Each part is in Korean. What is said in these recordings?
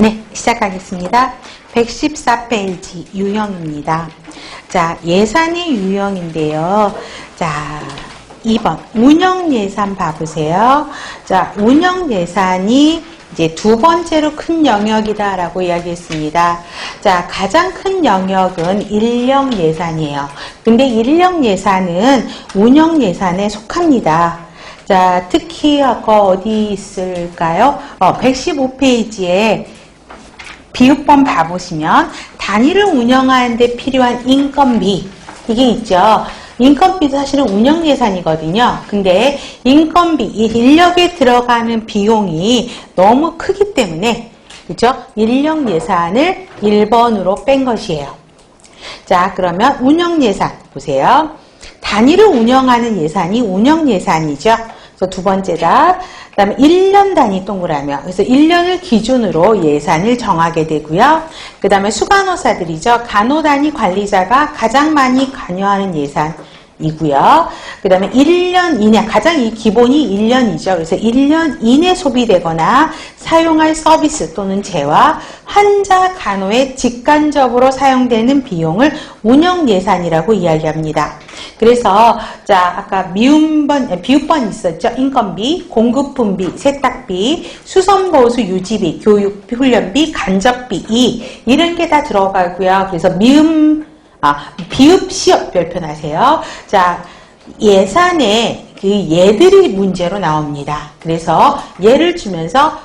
네, 시작하겠습니다. 114페이지 유형입니다. 자, 예산이 유형인데요. 자, 2번 운영예산 봐보세요. 자, 운영예산이 이제 두 번째로 큰 영역이다라고 이야기했습니다. 자, 가장 큰 영역은 인력예산이에요. 근데 인력예산은 운영예산에 속합니다. 자, 특히 아까 어디 있을까요? 115페이지에 비읍번 봐보시면 단위를 운영하는 데 필요한 인건비 이게 있죠. 인건비도 사실은 운영예산이거든요. 근데 인건비, 이 인력에 들어가는 비용이 너무 크기 때문에 그죠? 인력예산을 1번으로 뺀 것이에요. 자, 그러면 운영예산 보세요. 단위를 운영하는 예산이 운영예산이죠. 그래서 두 번째 답. 그 다음에 1년 단위 동그라미. 그래서 1년을 기준으로 예산을 정하게 되고요. 그 다음에 수간호사들이죠. 간호단위 관리자가 가장 많이 관여하는 예산이고요. 그 다음에 1년 이내, 가장 이 기본이 1년이죠. 그래서 1년 이내 소비되거나 사용할 서비스 또는 재화, 환자 간호에 직간접으로 사용되는 비용을 운영예산이라고 이야기합니다. 그래서 자, 아까 비읍번 있었죠. 인건비, 공급품비, 세탁비, 수선보수 유지비, 교육 훈련비, 간접비 이런 게 다 들어가고요. 그래서 비읍 시업 별표하세요. 자, 예산에 그 예들이 문제로 나옵니다. 그래서 예를 주면서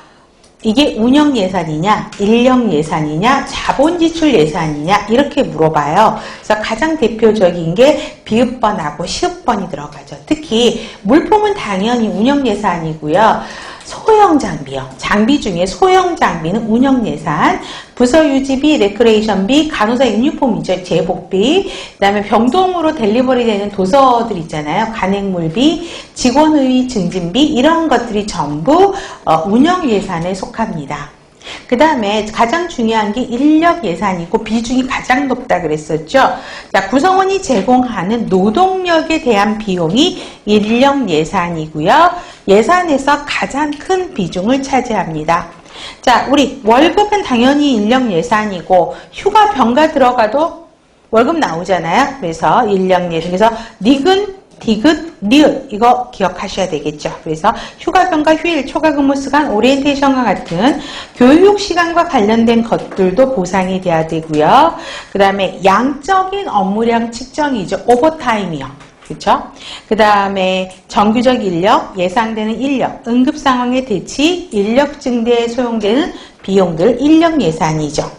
이게 운영예산이냐, 인력예산이냐, 자본지출예산이냐 이렇게 물어봐요. 그래서 가장 대표적인 게 비읍번하고 시읍번이 들어가죠. 특히 물품은 당연히 운영예산이고요. 소형 장비요. 장비 중에 소형 장비는 운영예산, 부서유지비, 레크레이션비, 간호사 유니폼이죠. 제복비, 그 다음에 병동으로 델리버리 되는 도서들 있잖아요. 간행물비, 직원의 증진비 이런 것들이 전부 운영예산에 속합니다. 그 다음에 가장 중요한 게 인력예산이고 비중이 가장 높다 그랬었죠. 자, 구성원이 제공하는 노동력에 대한 비용이 인력예산이고요. 예산에서 가장 큰 비중을 차지합니다. 자, 우리 월급은 당연히 인력예산이고 휴가 병가 들어가도 월급 나오잖아요. 그래서 인력예산. 그래서 닉은 디귿, 리을 이거 기억하셔야 되겠죠. 그래서 휴가병가, 휴일, 초과근무시간, 오리엔테이션과 같은 교육시간과 관련된 것들도 보상이 돼야 되고요. 그 다음에 양적인 업무량 측정이죠. 오버타임이요. 그렇죠? 그 다음에 정규적 인력, 예상되는 인력, 응급상황의 대치, 인력 증대에 소용되는 비용들, 인력 예산이죠.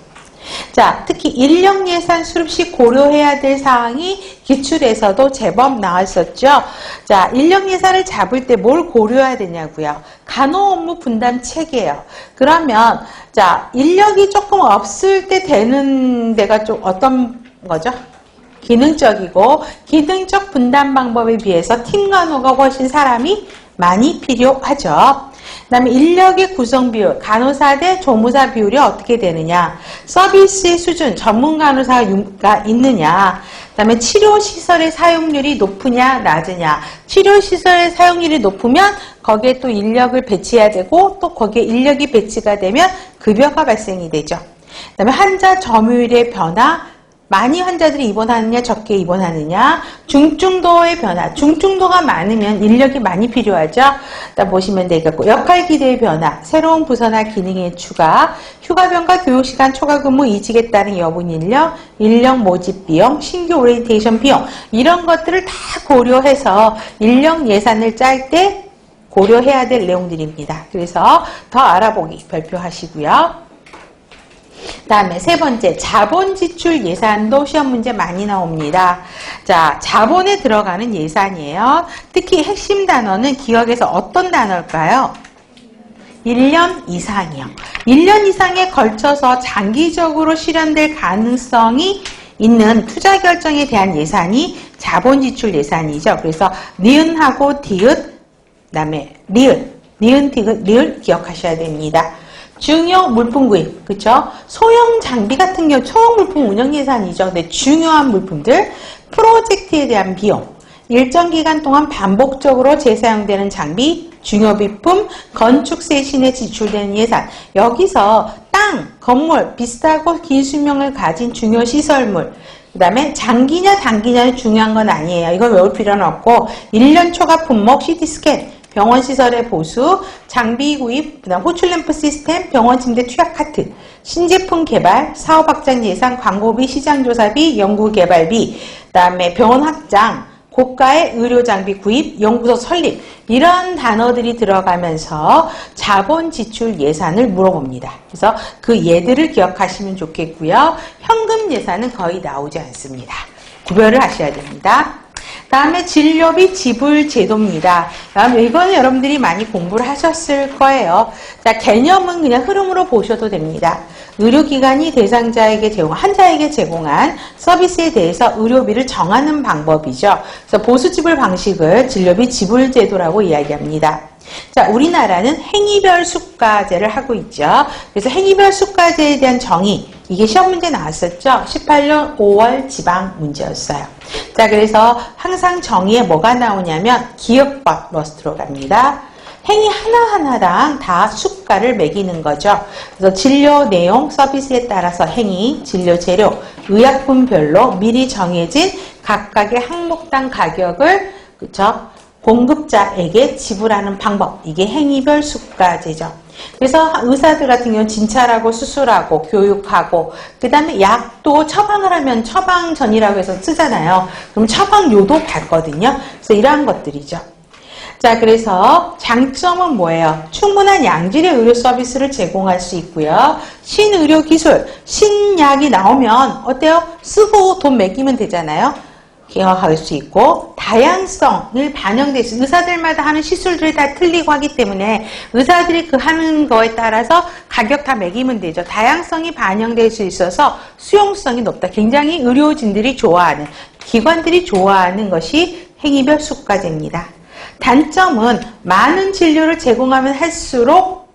자, 특히 인력 예산 수립 시 고려해야 될 사항이 기출에서도 제법 나왔었죠. 자, 인력 예산을 잡을 때 뭘 고려해야 되냐고요. 간호 업무 분담 체계예요. 그러면 자, 인력이 조금 없을 때 되는 데가 좀 어떤 거죠? 기능적이고 기능적 분담 방법에 비해서 팀 간호가 훨씬 사람이 많이 필요하죠. 그 다음에 인력의 구성 비율, 간호사 대 조무사 비율이 어떻게 되느냐, 서비스의 수준, 전문 간호사가 있느냐, 그 다음에 치료시설의 사용률이 높으냐, 낮으냐, 치료시설의 사용률이 높으면 거기에 또 인력을 배치해야 되고 또 거기에 인력이 배치가 되면 급여가 발생이 되죠. 그 다음에 환자 점유율의 변화, 많이 환자들이 입원하느냐, 적게 입원하느냐, 중증도의 변화, 중증도가 많으면 인력이 많이 필요하죠. 일단 보시면 되겠고, 역할 기대의 변화, 새로운 부서나 기능의 추가, 휴가병가, 교육시간, 초과근무, 이직에 따른 여분 인력, 인력 모집 비용, 신규 오리엔테이션 비용 이런 것들을 다 고려해서 인력 예산을 짤 때 고려해야 될 내용들입니다. 그래서 더 알아보기 별표하시고요. 다음에 세 번째, 자본 지출 예산도 시험 문제 많이 나옵니다. 자, 자본에 들어가는 예산이에요. 특히 핵심 단어는 기억에서 어떤 단어일까요? 1년 이상이요. 1년 이상에 걸쳐서 장기적으로 실현될 가능성이 있는 투자 결정에 대한 예산이 자본 지출 예산이죠. 그래서 니은하고 디귿, 그 다음에 리을, 니은, 디귿, 리을 기억하셔야 됩니다. 중요 물품 구입, 그쵸? 소형 장비 같은 경우, 소형 물품 운영 예산이죠. 근데 중요한 물품들, 프로젝트에 대한 비용, 일정 기간 동안 반복적으로 재사용되는 장비, 중요비품, 건축세 신에 지출되는 예산. 여기서 땅, 건물, 비싸고 긴 수명을 가진 중요시설물, 그 다음에 장기냐 단기냐는 중요한 건 아니에요. 이걸 외울 필요는 없고 1년 초과 품목, CT스캔, 병원 시설의 보수, 장비 구입, 그 다음 호출램프 시스템, 병원 침대 투약 카트, 신제품 개발, 사업 확장 예산, 광고비, 시장조사비, 연구개발비, 그 다음에 병원 확장, 고가의 의료장비 구입, 연구소 설립, 이런 단어들이 들어가면서 자본 지출 예산을 물어봅니다. 그래서 그 예들을 기억하시면 좋겠고요. 현금 예산은 거의 나오지 않습니다. 구별을 하셔야 됩니다. 다음에 진료비 지불 제도입니다. 이거는 여러분들이 많이 공부를 하셨을 거예요. 자, 개념은 그냥 흐름으로 보셔도 됩니다. 의료기관이 대상자에게 환자에게 제공한 서비스에 대해서 의료비를 정하는 방법이죠. 그래서 보수지불 방식을 진료비 지불 제도라고 이야기합니다. 자, 우리나라는 행위별 수가제를 하고 있죠. 그래서 행위별 수가제에 대한 정의, 이게 시험 문제 나왔었죠. 18년 5월 지방 문제였어요. 자, 그래서 항상 정의에 뭐가 나오냐면 기업법 러스트로 갑니다. 행위 하나하나랑 다 수가를 매기는 거죠. 그래서 진료 내용, 서비스에 따라서 행위, 진료 재료, 의약품별로 미리 정해진 각각의 항목당 가격을, 그쵸? 공급자에게 지불하는 방법, 이게 행위별 수가제죠. 그래서 의사들 같은 경우는 진찰하고 수술하고 교육하고 그 다음에 약도 처방을 하면 처방전이라고 해서 쓰잖아요. 그럼 처방료도 받거든요. 그래서 이러한 것들이죠. 자, 그래서 장점은 뭐예요? 충분한 양질의 의료 서비스를 제공할 수 있고요. 신의료기술, 신약이 나오면 어때요? 쓰고 돈 매기면 되잖아요. 기억할 수 있고 다양성을 반영돼 있어요. 의사들마다 하는 시술들이 다 틀리고 하기 때문에 의사들이 그 하는 거에 따라서 가격 다 매기면 되죠. 다양성이 반영될 수 있어서 수용성이 높다. 굉장히 의료진들이 좋아하는, 기관들이 좋아하는 것이 행위별 수가제입니다. 단점은 많은 진료를 제공하면 할수록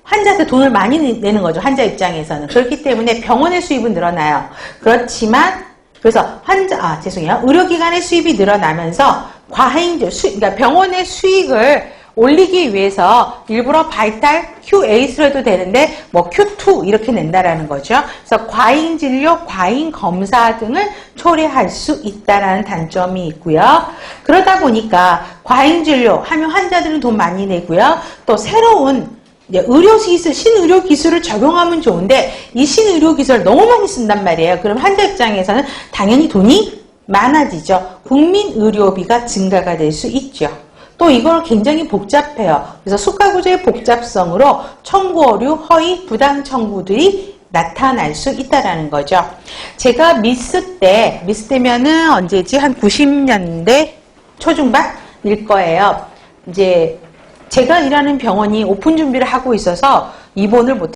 환자한테 돈을 많이 내는 거죠. 환자 입장에서는. 그렇기 때문에 병원의 수입은 늘어나요. 그렇지만 그래서 의료기관의 수입이 늘어나면서 과잉, 그러니까 병원의 수익을 올리기 위해서 일부러 바이탈 QA수로 해도 되는데 뭐 Q2 이렇게 낸다라는 거죠. 그래서 과잉 진료, 과잉 검사 등을 초래할 수 있다라는 단점이 있고요. 그러다 보니까 과잉 진료 하면 환자들은 돈 많이 내고요. 또 새로운 의료기술, 신의료기술을 적용하면 좋은데 이 신의료기술을 너무 많이 쓴단 말이에요. 그럼 환자 입장에서는 당연히 돈이 많아지죠. 국민의료비가 증가가 될 수 있죠. 또 이걸 굉장히 복잡해요. 그래서 수가구조의 복잡성으로 청구 오류, 허위, 부당 청구들이 나타날 수 있다라는 거죠. 제가 미스 때면은 언제지? 한 90년대 초중반일 거예요. 이제 제가 일하는 병원이 오픈 준비를 하고 있어서 입원을 못